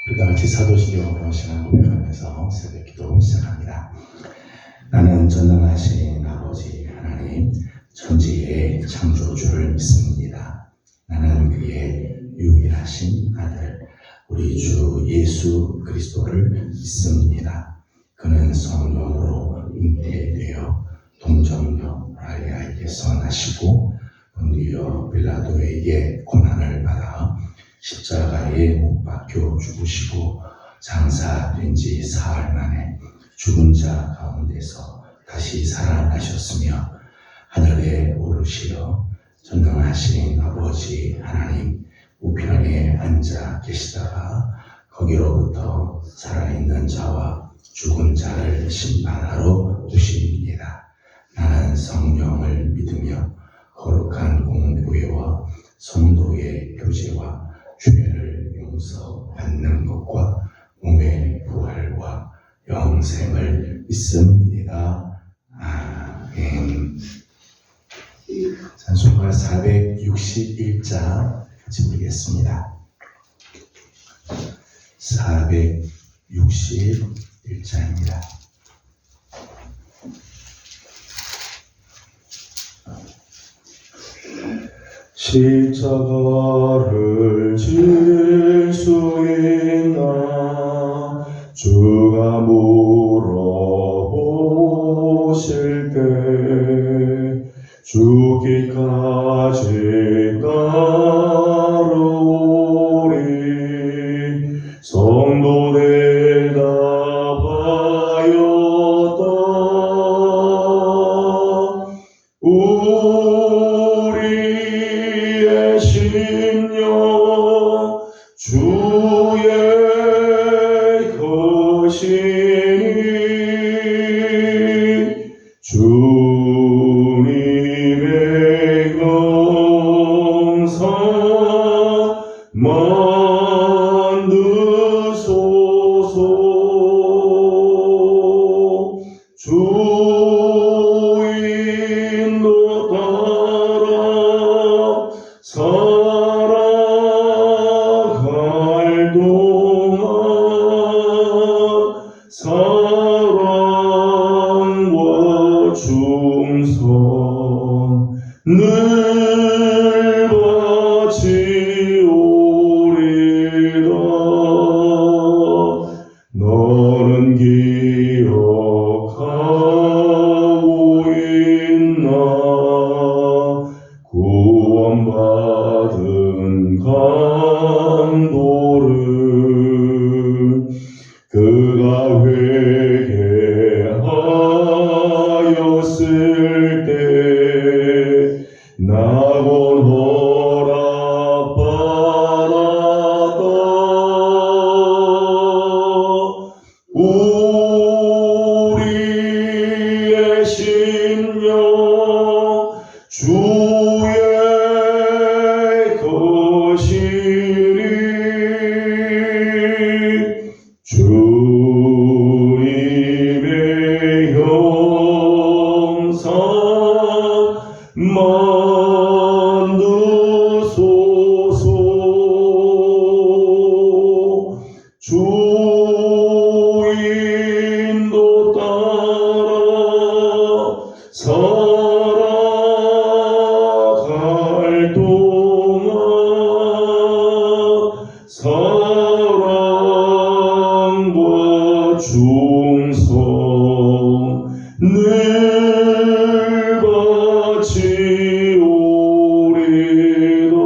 우리 다 같이 사도신경 시간 고백하면서 새벽 기도 시작합니다. 나는 전능하신 아버지 하나님 천지의 창조주를 믿습니다. 나는 그의 유일하신 아들 우리 주 예수 그리스도를 믿습니다. 그는 성령으로 잉태되어 동정녀 마리아에게서 나시고 본디오 빌라도에게 고난을 받아 십자가에 못 박혀 죽으시고 장사된 지 사흘 만에 죽은 자 가운데서 다시 살아나셨으며 하늘에 오르시어 전능하신 아버지 하나님 우편에 앉아 계시다가 거기로부터 살아있는 자와 죽은 자를 심판하러 오십니다. 나는 성령을 믿으며 거룩한 공교회와 성도의 교제와 죄를 용서받는 것과 몸의 부활과 영생을 믿습니다. 아멘. 찬송가 461장 같이 부르겠습니다. 461장입니다. 십자가를 질 수 있나 주가 물어보실 때 죽기까지 따르오리 성도 대답하였다. 우리의 심령 주의 것이니 주님의 영상 만드소서. 주 인도 따라 살아갈 동안 사랑과 충성을 바치오리라. 너는 기억하고 있나 구원받은 강도를 그가 회개하였을 때 낙원 허락받았다. 우리의 심령 주의 것이니 주님의 형상 만드소서. 주 인도 따라 살아갈 동안 사랑과 충성을 바치오리라.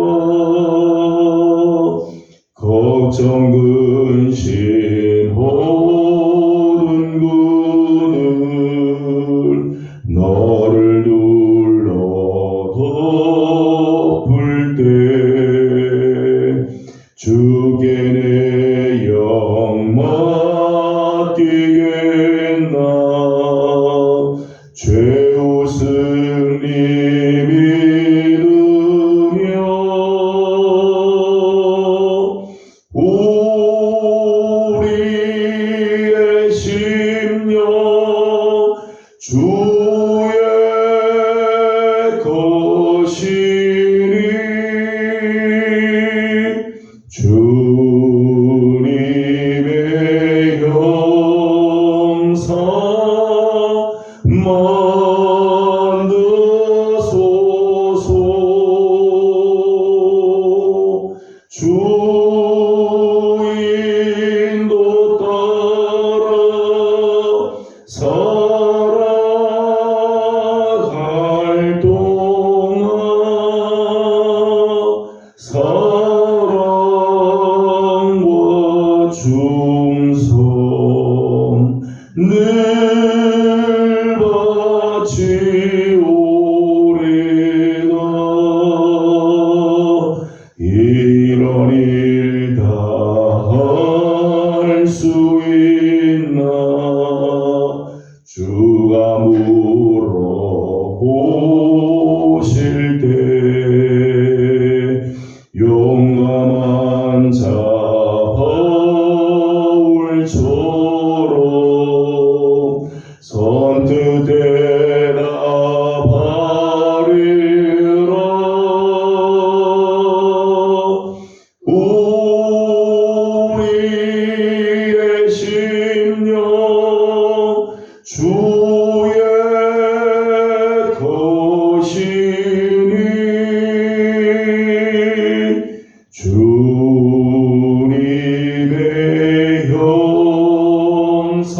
걱정 근심 호른 그늘 너를 눌러 덮을 때 주께 내 영 맡기겠나 죄 웃음이 믿으며 우리의 중성 늘 바치오리다. 이런 일 다 할 수 있나. 주가 물어보실 때 용감한 자 바울처럼 선뜻 대답하리라. 우리의 심령 주의 것이니 주님의 형상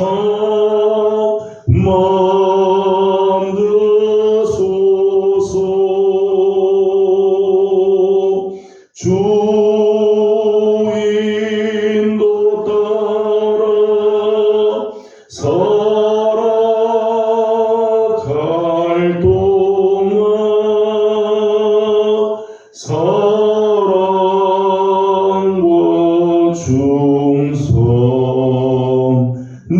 만드소서. 주 인도 따라 살아갈 동안 사랑과 충성 늘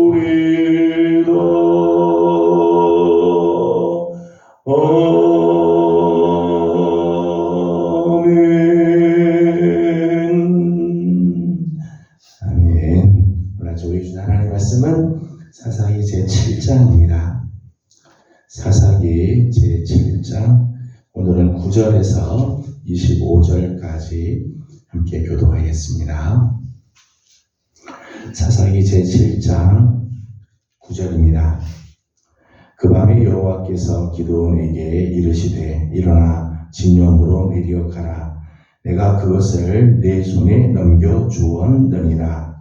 바치오리다. 아멘. 오늘 저희 주신 하나님의 말씀은 사사기 제7장입니다. 사사기 제7장 오늘은 9절에서 25절까지 함께 교도하겠습니다. 사사기 제7장 9절입니다. 그 밤에 여호와께서 기드온에게 이르시되 일어나 진영으로 내려가라. 내가 그것을 내 손에 넘겨 주었느니라.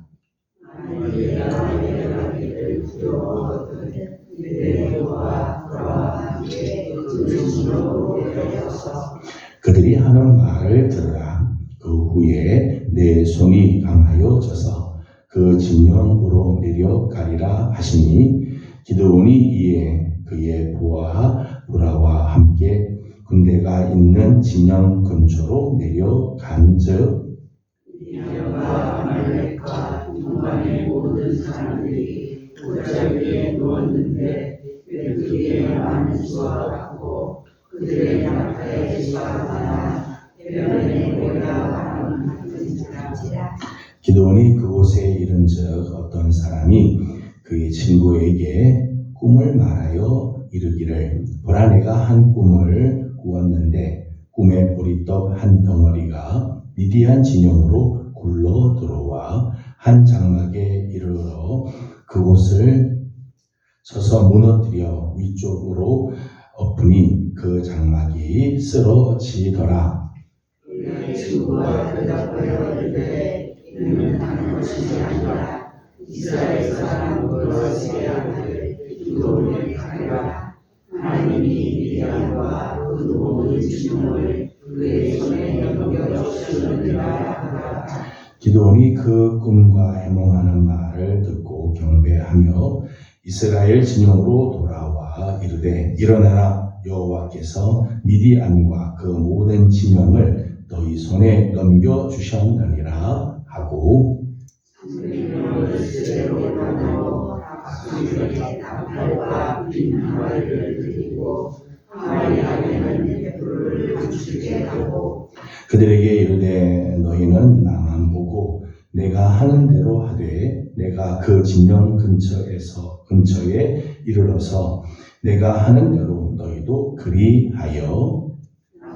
그들이 하는 말을 들으라. 그 후에 내 손이 강하여져서 그 진영으로 내려가리라 하시니 기드온이 이에 그의 부하 부라와 함께 군대가 있는 진영 근처로 내려간즉 미디안과 아말렉과 동방의 모든 사람들이 골짜기에 누웠는데 그들의 많은 수와 같고 그들의 약하의 수와 하나 해변에 올라가는 같은 사람이라. 기드온이 그곳에 이른즉 어떤 사람이 그의 친구에게 꿈을 말하여 이르기를 보라 내가 한 꿈을 꾸었는데 꿈에 보리떡 한 덩어리가 미디안 진영으로 굴러 들어와 한 장막에 이르러 그곳을 쳐서 무너뜨려 위쪽으로 엎으니 그 장막이 쓰러지더라. 그의 친구가 대답하여 이르되 이는 다른 것이 아니라 이스라엘 사람 그것의 아들 기드온의 칼이라. 하나님이 미디안과 그 모든 진영을 그의 손에 넘겨주셨느니라 하더라. 기드온이 그 꿈과 해몽하는 말을 듣고 경배하며 이스라엘 진영으로 돌아와 이르되 일어나라. 여호와께서 미디안과 그 모든 진영을 너희 손에 넘겨주셨느니라 하고 성령을 스스로 나누어 각성의 나팔과 빈 항아리를 드리고 항아리 안에는 불을 감추게 하고 그들에게 이르되 너희는 나만 보고 내가 하는 대로 하되 내가 그 진영 근처에 이르러서 내가 하는 대로 너희도 그리하여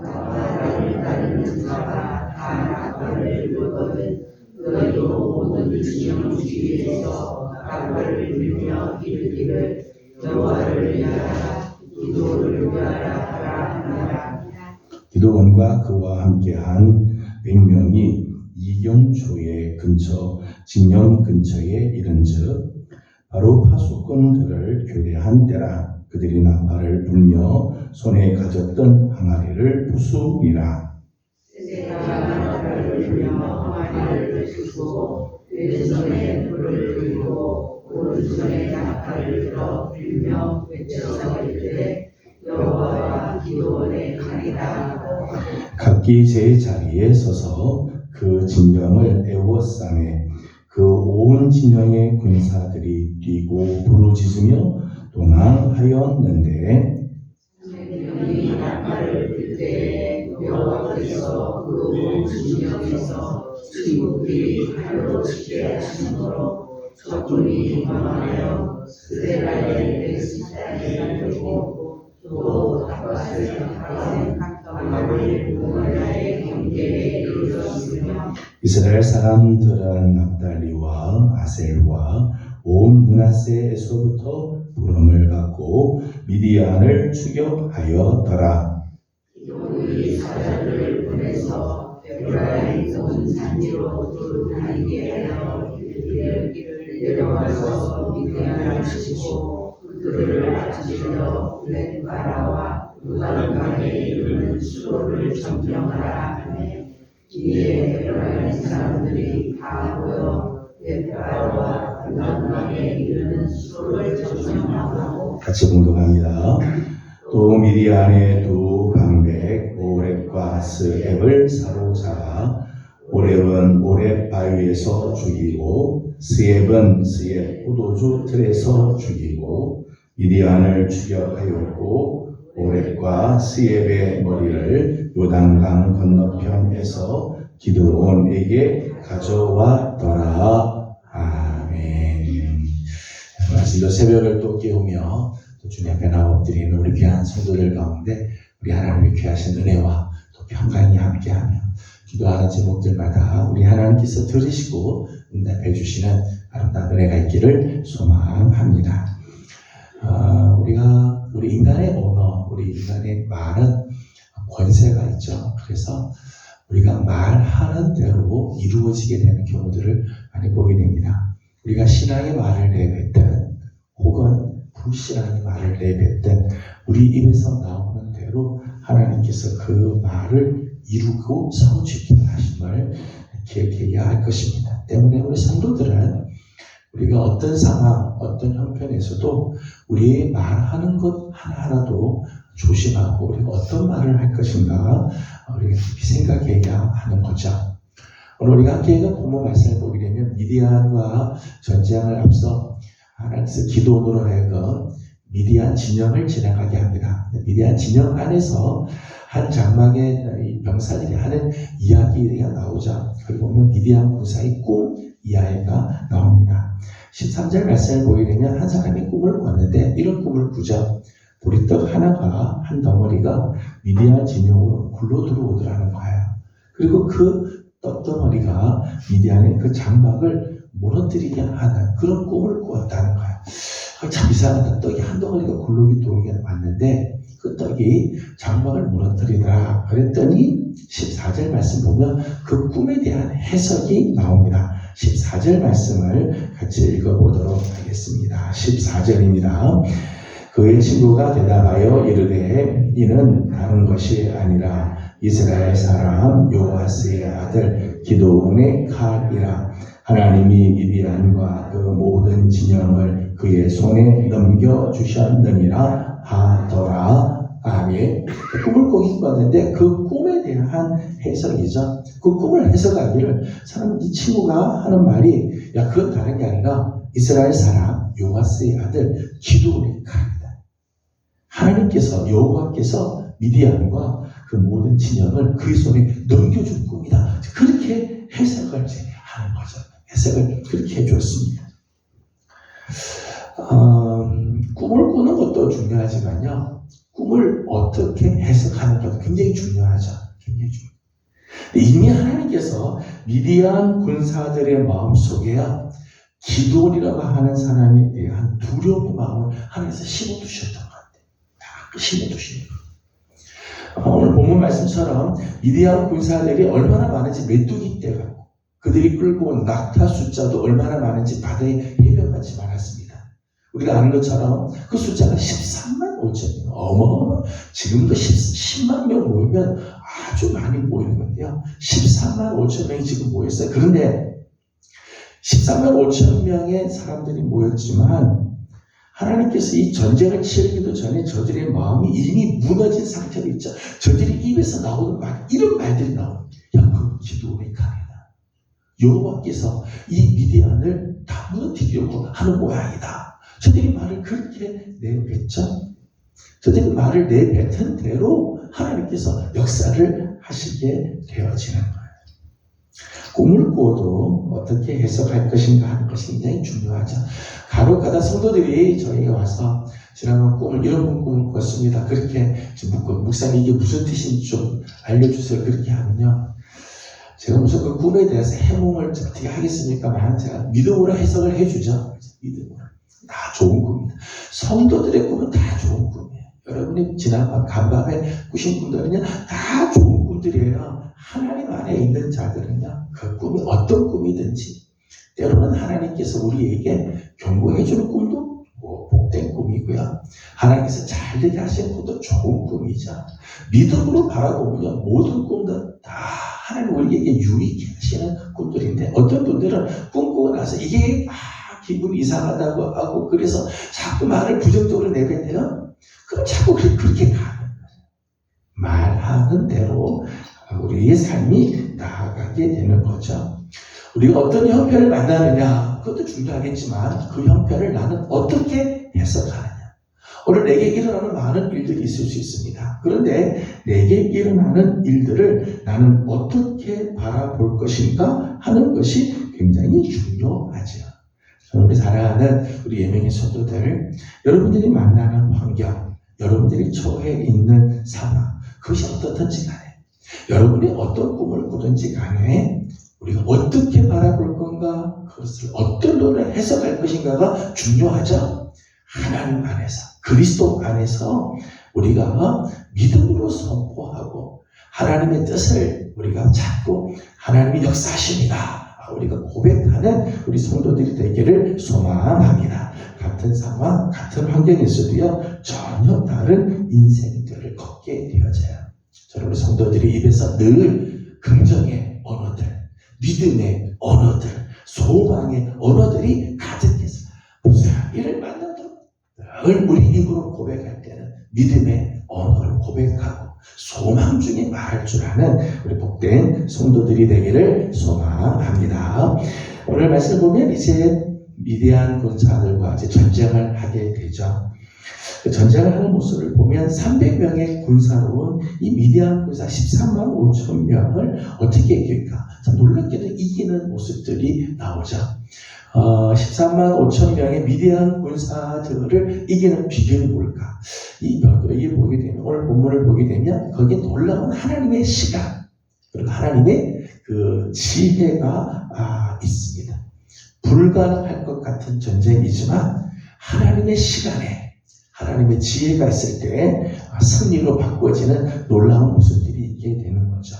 나와 나를 따르는 자가 다 나팔을 불거든 너희도 모든 진영 주위에서 나팔을 불며 이르기를 여호와를 위하라 기도를 위하라 하라. 기드온과 그와 함께한 100명이 이경초의 근처 진영 근처에 이른즉 바로 파수꾼들을 교대한 때라. 그들이 나팔을 불며 손에 가졌던 항아리를 부수니라. 새가 나를 들며 마리를 주고 왼손에 불을 들고 오른손에 나팔을 들어 불며 외쳐서 이르되 여호와와 기도원의 칼이다. 각기 제 자리에 서서 그 진영을 에워싸매 그 온 진영의 군사들이 뛰고 부르짖으며 도망하였는데 이 나팔을 불 때에 여호와께서 그 온 진영에서 친구들이 칼로 치게 하심으로 적군이 도망하여 스데라의 베스다에 살고 또 다바스의 가까이 우리나라의 경계에 이르렀으며 이스라엘 사람들은 납달리와 아셀과 온 므낫세에서부터 부름을 받고 미디안을 추격하였더라. 기도의 사자를 보내서 에브라임 온 산지로 돌아다니게 하여 이르기를 내려와서 미디안을 치시고 그들을 앞질러 벳바라와 무단강에 이르는 수로를 점령하라 하매 이에 에브라임 사람들이 다 모여 벳바라와 무단강에 이르는 수로를 점령하고 같이 공동합니다. 또 미디안의 두 방백 오렙과 스앱을 사로잡아 오렙은 오렙 바위에서 죽이고 스앱은 스앱 포도주 틀에서 죽이고 미디안을 추격하였고 오렙과 스앱의 머리를 요단강 건너편에서 기드온에게 가져왔더라. 아멘. 말씀도 새벽을 또 깨우며 또 주님 앞에 나와 엎드리는 우리 귀한 성도들 가운데 우리 하나님의 귀하신 은혜와 또 평강이 함께하며 기도하는 제목들마다 우리 하나님께서 들으시고 응답해 주시는 아름다운 은혜가 있기를 소망합니다. 우리 인간의 언어, 우리 인간의 말은 권세가 있죠. 그래서 우리가 말하는 대로 이루어지게 되는 경우들을 많이 보게 됩니다. 우리가 신앙의 말을 내뱉든 혹은 불신앙의 말을 내뱉든 우리 입에서 나오는 대로 하나님께서 그 말을 이루고 성취케 하심을 기억해야 할 것입니다. 때문에 우리 성도들은 우리가 어떤 상황, 어떤 형편에서도 우리의 말하는 것 하나하나도 조심하고 우리가 어떤 말을 할 것인가 우리가 깊이 생각해야 하는 거죠. 오늘 우리가 함께 읽은 본문 말씀을 보게 되면 미디안과 전쟁을 앞서 하나님께서 기도원으로 하여금 미디안 진영을 지나가게 합니다. 미디안 진영 안에서 한 장막의 병사들이 하는 이야기가 나오자 거기 보면 미디안 군사의 꿈 이야기가 나옵니다. 13절 말씀을 보게 되면 한 사람이 꿈을 꿨는데 이런 꿈을 꾸자 보리떡 하나가 한 덩어리가 미디안 진영으로 굴러 들어오더라는 거예요. 그리고 그 떡덩어리가 미디안의 그 장막을 무너뜨리게 하는 그런 꿈을 꾸었다는 거예요. 참 이상하다. 떡이 한 덩어리가 굴러기 들어오게 왔는데 그 떡이 장막을 무너뜨리더라. 그랬더니 14절 말씀 보면 그 꿈에 대한 해석이 나옵니다. 14절 말씀을 같이 읽어보도록 하겠습니다. 14절입니다. 그의 친구가 대답하여 이르되 이는 다른 것이 아니라 이스라엘 사람 요아스의 아들 기드온의 칼이라. 하나님이 미디안과 그 모든 진영을 그의 손에 넘겨주셨느니라 하더라. 아멘. 꿈을 꾸긴 봤는데 그 꿈에 대한 해석이죠. 그 꿈을 해석하기를 이 친구가 하는 말이 야 그건 다른 게 아니라 이스라엘 사람 요아스의 아들 기드온의 칼이다. 하나님께서 여호와께서 미디안과 그 모든 진영을 그의 손에 넘겨준 꿈이다. 그렇게 해석을 하는 거죠. 해석을 그렇게 해줬습니다. 꿈을 꾸는 것도 중요하지만요. 꿈을 어떻게 해석하는 것도 굉장히 중요하죠. 굉장히 중요해요. 이미 하나님께서 미디안 군사들의 마음속에야 기드온이라고 하는 사람에 대한 두려움의 마음을 하나님께서 심어두셨던 것 같아요. 딱 심어두시는 거예요. 오늘 본문 말씀처럼 미디안 군사들이 얼마나 많은지 메뚜기 떼가 그들이 끌고 온 낙타 숫자도 얼마나 많은지 바다에 해변같이 많았습니다. 우리가 아는 것처럼 그 숫자가 13만 5천이에요. 어마어마. 지금도 10만 명 모이면 아주 많이 모이는 건데요. 13만 5천 명이 지금 모였어요. 그런데 13만 5천 명의 사람들이 모였지만 하나님께서 이 전쟁을 치르기도 전에 저들의 마음이 이미 무너진 상태로 있죠. 저들이 입에서 나오는 말, 이런 말들이 나옵니다. 야, 그 기도원이 강이다. 여호와께서 이 미디안을 다 무너뜨리려고 하는 모양이다. 저들이 말을 그렇게 내뱉죠. 저들이 말을 내뱉은 대로 하나님께서 역사를 하시게 되어지는 거예요. 꿈을 꾸어도 어떻게 해석할 것인가 하는 것이 굉장히 중요하죠. 간혹가다 성도들이 저에게 와서 지난번 꿈을 이런 꿈을 꿨습니다. 그렇게 묻고 목사님 이게 무슨 뜻인지 좀 알려주세요. 그렇게 하면요. 제가 무슨 그 꿈에 대해서 해몽을 어떻게 하겠습니까만 제가 믿음으로 해석을 해주죠. 믿음으로. 다 좋은 꿈입니다. 성도들의 꿈은 다 좋은 꿈이에요. 여러분이 지난밤 간밤에 꾸신 꿈들은요 다 좋은 꿈들이에요. 하나님 안에 있는 자들은요 그 꿈이 어떤 꿈이든지 때로는 하나님께서 우리에게 경고해주는 꿈도 복된 꿈이고요. 하나님께서 잘 되게 하시는 꿈도 좋은 꿈이죠. 믿음으로 바라보면요 모든 꿈도 다 하나님 우리에게 유익해 하시는 꿈들인데 어떤 분들은 꿈꾸고 나서 이게 기분이 이상하다고 하고 그래서 자꾸 말을 부정적으로 내뱉어요. 그럼 자꾸 그렇게 가는 거예요. 말하는 대로 우리의 삶이 나아가게 되는 거죠. 우리가 어떤 형편을 만나느냐 그것도 중요하겠지만 그 형편을 나는 어떻게 해석하느냐. 오늘 내게 일어나는 많은 일들이 있을 수 있습니다. 그런데 내게 일어나는 일들을 나는 어떻게 바라볼 것인가 하는 것이 굉장히 중요하죠. 우리 사랑하는 우리 예명의 성도들, 여러분들이 만나는 환경, 여러분들이 처해 있는 상황, 그것이 어떻든지 간에 여러분이 어떤 꿈을 꾸든지 간에 우리가 어떻게 바라볼 건가, 그것을 어떤 논을 해석할 것인가가 중요하죠. 하나님 안에서, 그리스도 안에서 우리가 믿음으로 선포하고 하나님의 뜻을 우리가 찾고 하나님이 역사하십니다. 우리가 고백하는 우리 성도들이 되기를 소망합니다. 같은 상황, 같은 환경에서도요 전혀 다른 인생들을 걷게 되어져요. 저는 우리 성도들이 입에서 늘 긍정의 언어들, 믿음의 언어들, 소망의 언어들이 가득해서 무슨 일을 만나도 늘 우리 입으로 고백할 때는 믿음의 언어를 고백하고 소망 중에 말할 줄 아는 우리 복된 성도들이 되기를 소망합니다. 오늘 말씀을 보면 이제 미디안 군사들과 이제 전쟁을 하게 되죠. 그 전쟁을 하는 모습을 보면 300명의 군사로 이 미디안 군사 13만 5천 명을 어떻게 이길까? 참 놀랍게도 이기는 모습들이 나오죠. 13만 5천 명의 미디안 군사들을 이기는 비결이 뭘까? 이게 보게 되면, 오늘 본문을 보게 되면, 거기에 놀라운 하나님의 시간, 그리고 하나님의 그 지혜가 있습니다. 불가능할 것 같은 전쟁이지만, 하나님의 시간에, 하나님의 지혜가 있을 때 승리로 바꿔지는 놀라운 모습들이 있게 되는 거죠.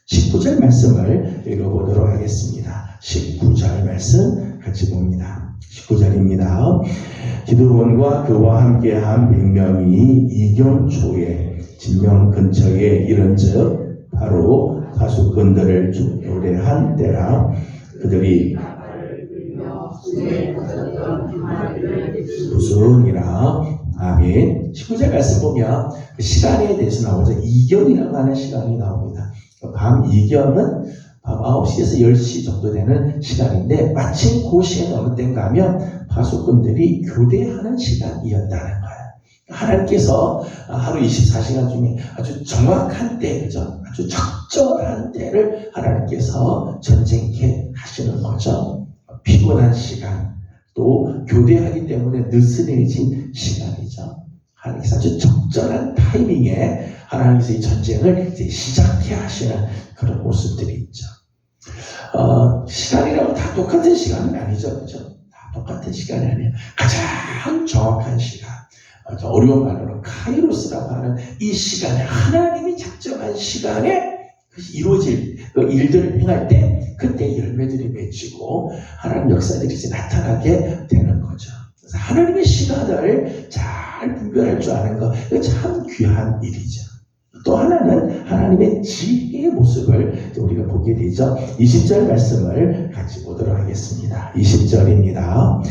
19절 말씀을 읽어보도록 하겠습니다. 19절 말씀 같이 봅니다. 19절입니다. 기드온과 그와 함께한 100명이 이경초에 진명 근처에 이른즉 바로 파수꾼들을 노래한 때라. 그들이 무슨이라. 아멘. 19절 말씀 보면 그 시간에 대해서 나오죠. 이경이라고 하는 시간이 나옵니다. 밤 이경은 밤 9시에서 10시 정도 되는 시간인데 마침 그 시간이 어느 때인가 하면 파수꾼들이 교대하는 시간이었다는 거예요. 하나님께서 하루 24시간 중에 아주 정확한 때, 그죠? 아주 적절한 때를 하나님께서 전쟁케 하시는 거죠. 피곤한 시간, 또 교대하기 때문에 느슨해진 시간이죠. 하나님께서 아주 적절한 타이밍에 하나님께서 이 전쟁을 이제 시작해 하시는 그런 모습들이 있죠. 시간이라고 다 똑같은 시간은 아니죠. 그죠? 다 똑같은 시간이 아니에요. 가장 정확한 시간. 어려운 말로는 카이로스라고 하는 이 시간에 하나님이 작정한 시간에 이루어질 그 일들을 행할 때 그때 열매들이 맺히고 하나님 역사들이 이제 나타나게 되는 거죠. 그래서 하나님의 시간을 잘 분별할 줄 아는 거 이거 참 귀한 일이죠. 또 하나는 하나님의 지혜의 모습을 우리가 보게 되죠. 20절 말씀을 같이 보도록 하겠습니다. 20절입니다.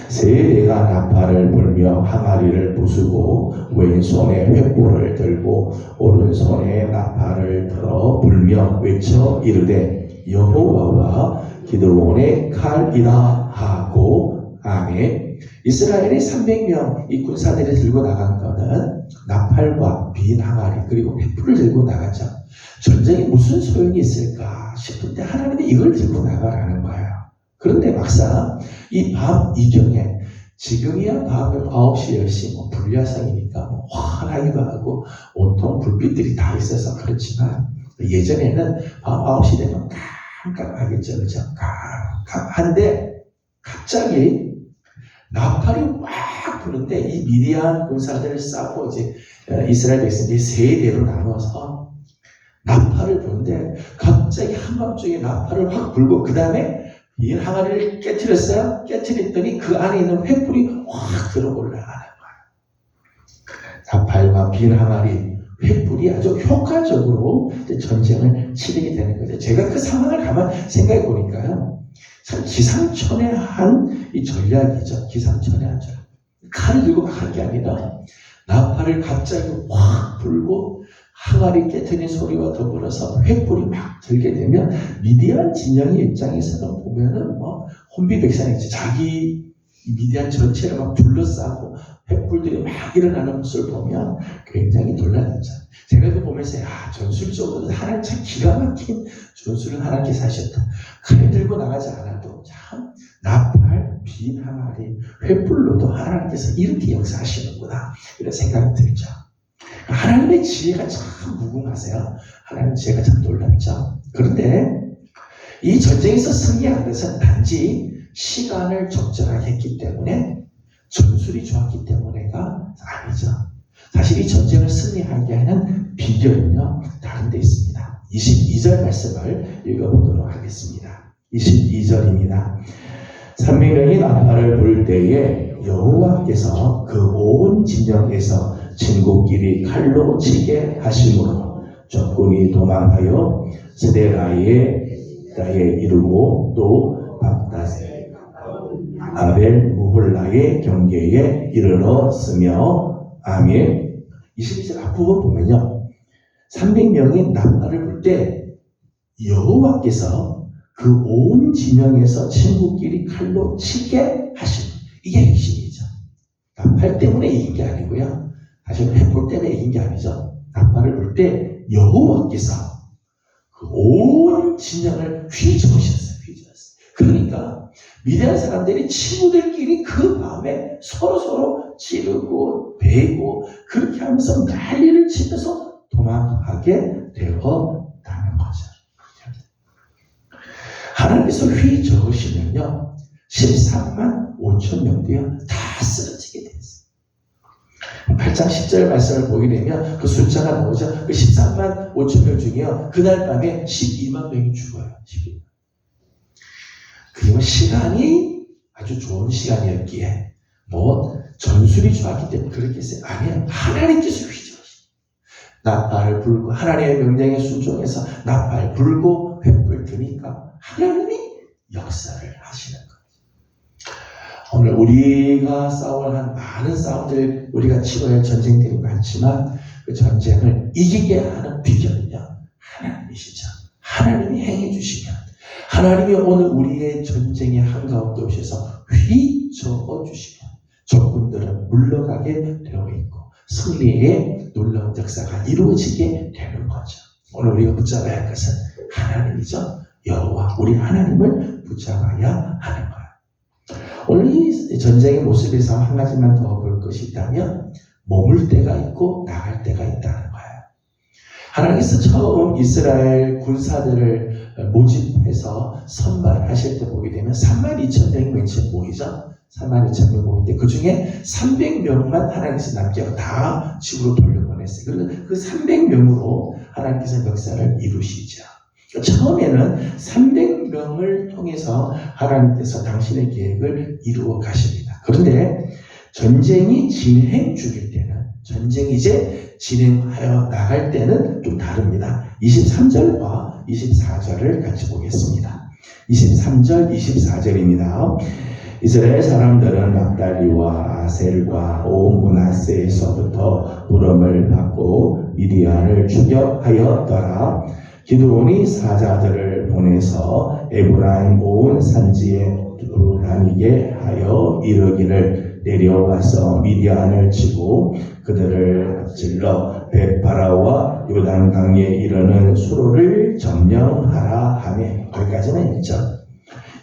세대가 나팔을 불며 항아리를 부수고 왼손에 횃불을 들고 오른손에 나팔을 들어 불며 외쳐 이르되 여호와와 기드온의 칼이라 하고 아멘. 이스라엘의 300명 이 군사들이 들고 나간 것은 나팔과 빈 항아리 그리고 횃불을 들고 나갔죠. 전쟁에 무슨 소용이 있을까 싶은데 하나님이 이걸 들고 나가라는 거예요. 그런데 막상 이 밤 이경에 지금이야 밤 9시 10시 뭐 불야성이니까 뭐 환하기도 하고 온통 불빛들이 다 있어서 그렇지만 예전에는 밤 9시 되면 깜깜하겠죠. 그죠? 깜깜한데 갑자기 나팔이 막 부는데 이 미디안 군사들을 싸고 이제 이스라엘 백성들이 세 대로 나눠서 나팔을 부는데 갑자기 한밤중에 나팔을 확 불고 그 다음에 이 항아리를 깨트렸어요. 깨트렸더니 그 안에 있는 횃불이 확 들어 올라가는 거예요. 나팔과 빈 항아리, 횃불이 아주 효과적으로 전쟁을 치르게 되는 거죠. 제가 그 상황을 가만 생각해 보니까요. 참 기상천외한 이 전략이죠. 기상천외한 전략. 칼을 들고 막 한 게 아니라 나팔을 갑자기 확 불고 항아리 깨트린 소리와 더불어서 횃불이 막 들게 되면 미디안 진영의 입장에서는 보면은 뭐 혼비백산이지. 자기 미디안 전체를 막 둘러싸고 횃불들이 막 일어나는 모습을 보면 굉장히 놀라죠. 제가 이거 보면서 전술적으로 하나님 참 기가 막힌 전술을 하나님께서 하셨다. 칼 들고 나가지 않아도 참 나팔, 빈 항아리, 횃불로도 하나님께서 이렇게 역사하시는구나 이런 생각이 들죠. 하나님의 지혜가 참 무궁하세요. 하나님의 지혜가 참 놀랍죠. 그런데 이 전쟁에서 승리한 것은 단지 시간을 적절하게 했기 때문에 전술이 좋았기 때문에가 아니죠. 사실 이 전쟁을 승리하게 하는 비결은요 다른 데 있습니다. 22절 말씀을 읽어보도록 하겠습니다. 22절입니다. 300명이 나팔을 불 때에 여호와께서 그 온 진영에서 친구끼리 칼로 치게 하심으로 적군이 도망하여 스데라에 이르고 또 박다세 아벨 무홀라의 경계에 이르렀으며 아멘. 22절 앞부분 보면요 300명이 나팔을 불 때 여호와께서 그 온 진영에서 친구끼리 칼로 치게 하심. 이게 핵심이죠. 나팔 때문에 이긴 게 아니고요. 사실 횃불 때문에 이긴 게 아니죠. 나팔을 불 때 여호와께서 그 온 진영을 휘저으셨어요. 그러니까 미디안 사람들이 친구들끼리 그 밤에 서로 찌르고 베고 그렇게 하면서 난리를 치면서 도망하게 되었다는 거죠. 하나님께서 휘저으시면요 13만 5천 명도요 다 쓰러지게 됐어요. 8장 10절 말씀을 보게 되면 그 숫자가 나오죠. 그 13만 5천 명 중에요 그날 밤에 12만 명이 죽어요. 12만. 그리고 시간이 아주 좋은 시간이었기에 뭐 전술이 좋았기 때문에 그렇게 했어요. 아니에요. 하나님께서 휘저으시고 나팔을 불고 하나님의 명령에 순종해서 나팔 불고 횃불 드니까 하나님이 역사를 하시는 거예요. 오늘 우리가 싸워야 한 많은 싸움들 우리가 치러야 할 전쟁들이 많지만 그 전쟁을 이기게 하는 비결은요 하나님이시죠. 하나님이 행해 주시면 하나님이 오늘 우리의 전쟁의 한가운데 오셔서 휘저어 주시면 적군들은 물러가게 되어 있고 승리의 놀라운 역사가 이루어지게 되는 거죠. 오늘 우리가 붙잡아야 할 것은 하나님이죠. 여호와 우리 하나님을 붙잡아야 하는 거예요. 오늘 이 전쟁의 모습에서 한 가지만 더 볼 것이 있다면 머물 때가 있고 나갈 때가 있다는 거예요. 하나님께서 처음 이스라엘 군사들을 모집해서 선발하실 때 보게 되면 32,000명이 맨 처음 모이죠. 32,000명 모이는데 그 중에 300명만 하나님께서 남겨 다 집으로 돌려보냈어요. 그래서 그 300명으로 하나님께서 역사를 이루시죠. 처음에는 300명을 통해서 하나님께서 당신의 계획을 이루어 가십니다. 그런데 전쟁이 진행 중일 때는 전쟁이 이제 진행하여 나갈 때는 좀 다릅니다. 23절과 24절을 같이 보겠습니다. 23절, 24절입니다. 이스라엘 사람들은 납달리와 아셀과 온 므낫세에서부터 부름을 받고 미디안을 추격하였더라. 기드온이 사자들을 보내서 에브라임 온 산지에 두루 다니게 하여 이르기를 내려와서 미디안을 치고 그들을 앞질러 벳바라와 요단강에 이르는 수로를 점령하라 하며, 거기까지는 있죠.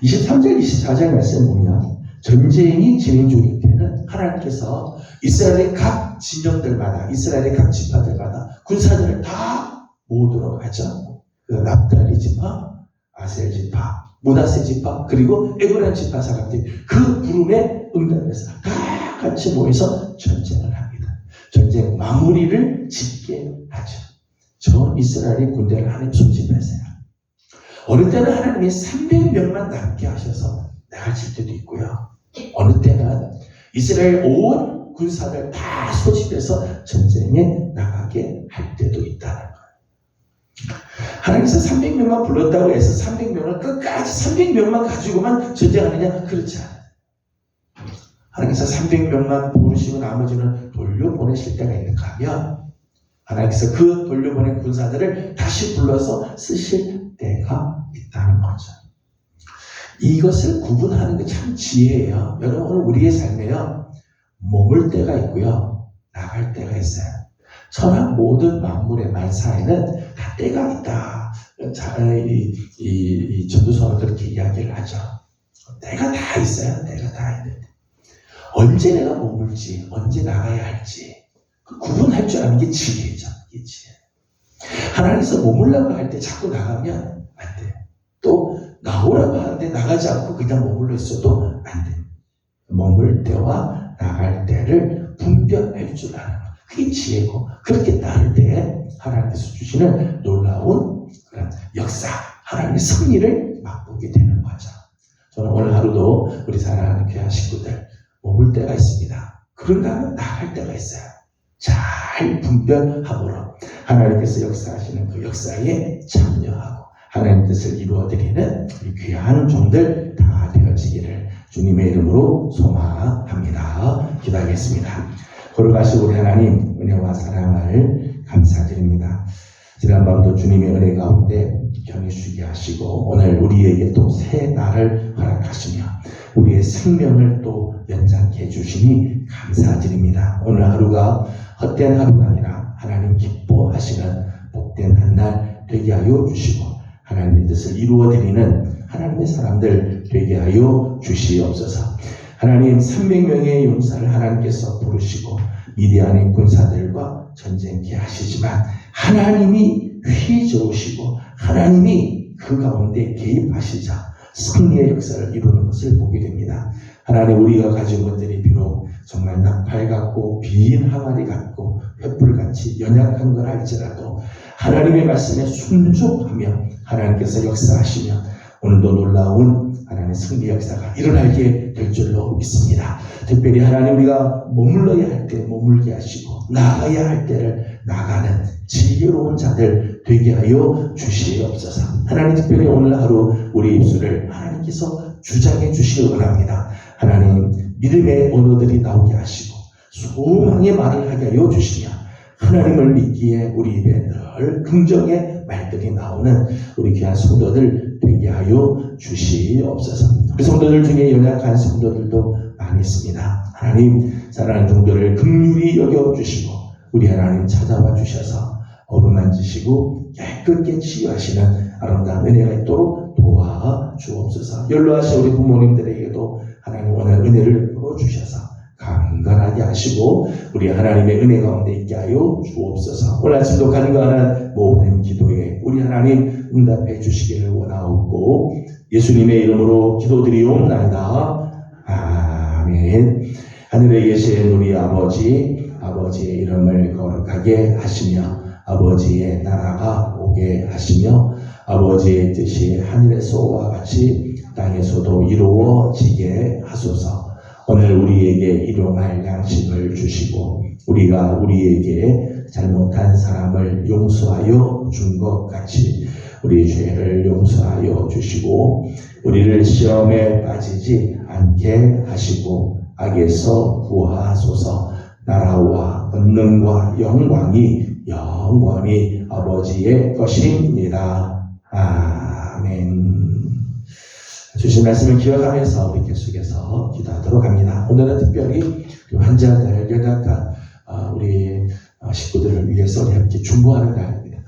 23절, 24절 말씀 보면 전쟁이 진행 중일 때는 하나님께서 이스라엘의 각 진영들마다, 이스라엘의 각 지파들마다 군사들을 다 모으도록 하죠. 그 납달리 지파, 아셀 지파, 므낫세 지파, 그리고 에브라임 지파 사람들이 그 부름에 응답해서 다 같이 모여서 전쟁을 합니다. 전쟁 마무리를 짓게 하죠. 저 이스라엘의 군대를 하나님 소집했어요. 어느 때는 하나님이 300명만 남게 하셔서 나가실 때도 있고요. 어느 때는 이스라엘 온 군사들 다 소집해서 전쟁에 나가게 할 때도 있다는 거예요. 하나님께서 300명만 불렀다고 해서 300명을 끝까지 300명만 가지고만 전쟁하느냐? 그렇지 않아요. 하나님께서 300명만 부르시고 나머지는 돌려보내실 때가 있는가 하면 하나님께서 그 돌려보낸 군사들을 다시 불러서 쓰실 때가 있다는 거죠. 이것을 구분하는 게 참 지혜예요. 여러분, 우리의 삶에요, 머물 때가 있고요, 나갈 때가 있어요. 천하 모든 만물의 만사에는 다 때가 있다. 이 전도서가 그렇게 이야기를 하죠. 때가 다 있어요. 때가 다 있는데 언제 내가 머물지, 언제 나가야 할지 구분할 줄 아는 게 지혜죠. 이게 지혜. 하나님께서 머물라고 할 때 자꾸 나가면 안 돼. 또 나오라고 하는데 나가지 않고 그냥 머물러 있어도 안 돼. 머물 때와 나갈 때를 분별할 줄 아는 것. 그게 지혜고, 그렇게 따를 때 하나님께서 주시는 놀라운 그런 역사, 하나님의 승리를 맛보게 되는 거죠. 저는 오늘 하루도 우리 사랑하는 귀한 식구들 머물 때가 있습니다. 그런가 하면 나갈 때가 있어요. 잘 분별함으로 하나님께서 역사하시는 그 역사에 참여하고 하나님 뜻을 이루어드리는 우리 귀한 종들 다 되어지기를 주님의 이름으로 소망합니다. 기도하겠습니다. 거룩하신 우리 하나님, 은혜와 사랑을 감사드립니다. 지난밤도 주님의 은혜 가운데 경히 쉬게 하시고 오늘 우리에게 또 새 날을 허락하시며 우리의 생명을 또 연장케 해주시니 감사드립니다. 오늘 하루가 헛된 하루가 아니라 하나님 기뻐하시는 복된 한 날 되게 하여 주시고 하나님의 뜻을 이루어드리는 하나님의 사람들 되게 하여 주시옵소서. 하나님, 300명의 용사를 하나님께서 부르시고 미디안의 군사들과 전쟁케 하시지만 하나님이 휘저으시고 하나님이 그 가운데 개입하시자 승리의 역사를 이루는 것을 보게 됩니다. 하나님, 우리가 가진 것들이 비록 정말 나팔 같고 빈 항아리 같고 횃불같이 연약한 걸 알지라도 하나님의 말씀에 순종하며 하나님께서 역사하시며 오늘도 놀라운 하나님의 승리 역사가 일어나게 될 줄로 믿습니다. 특별히 하나님, 우리가 머물러야 할 때 머물게 하시고 나가야 할 때를 나가는 지혜로운 자들 되게 하여 주시옵소서. 하나님, 특별히 오늘 하루 우리 입술을 하나님께서 주장해 주시기 원합니다. 하나님, 믿음의 언어들이 나오게 하시고 소망의 말을 하게 하여 주시며 하나님을 믿기에 우리 입에 늘 긍정의 말들이 나오는 우리 귀한 성도들 되게 하여 주시옵소서. 우리 성도들 중에 연약한 성도들도 많이 있습니다. 하나님, 사랑하는 종들을 긍휼히 여겨주시고 우리 하나님 찾아와 주셔서 어루만지시고 깨끗게 치유하시는 아름다운 은혜가 있도록 도와주옵소서. 연로하신 우리 부모님들에게도 하나님 오늘 은혜를 베풀어 주셔서 강건하게 하시고 우리 하나님의 은혜 가운데 있게 하여 주옵소서. 오늘 아침도 간구하는 모든 기도에 우리 하나님 응답해 주시기를 원하옵고 예수님의 이름으로 기도드리옵나이다. 아멘. 하늘에 계신 우리 아버지, 아버지의 이름을 거룩하게 하시며 아버지의 나라가 오게 하시며 아버지의 뜻이 하늘에서와 같이 땅에서도 이루어지게 하소서. 오늘 우리에게 일용할 양식을 주시고 우리가 우리에게 잘못한 사람을 용서하여 준 것 같이 우리 죄를 용서하여 주시고 우리를 시험에 빠지지 않게 하시고 악에서 구하소서. 나라와 권능과 영광이 영원히 아버지의 것입니다. 아멘. 주신 말씀을 기억하면서 우리 계속해서 기도하도록 합니다. 오늘은 특별히 환자들, 연약한 우리 식구들을 위해서 함께 중보하는 날입니다.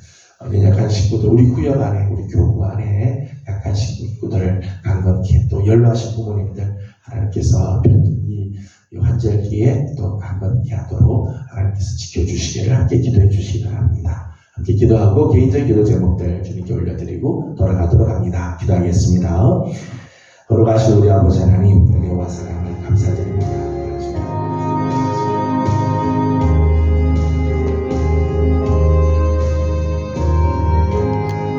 연약한 식구들, 우리 구역 안에, 우리 교구 안에 약한 식구들을 강건케 또 연로하신 부모님들 하나님께서 이 환절기에 또 강건케 하도록 하나님께서 지켜주시기를 함께 기도해 주시기 바랍니다. 함께 기도하고 개인적인 기도 제목들 주님께 올려드리고 돌아가도록 합니다. 기도하겠습니다. 걸어가신 우리 아버지 하나님, 은혜와 사랑을 감사드립니다.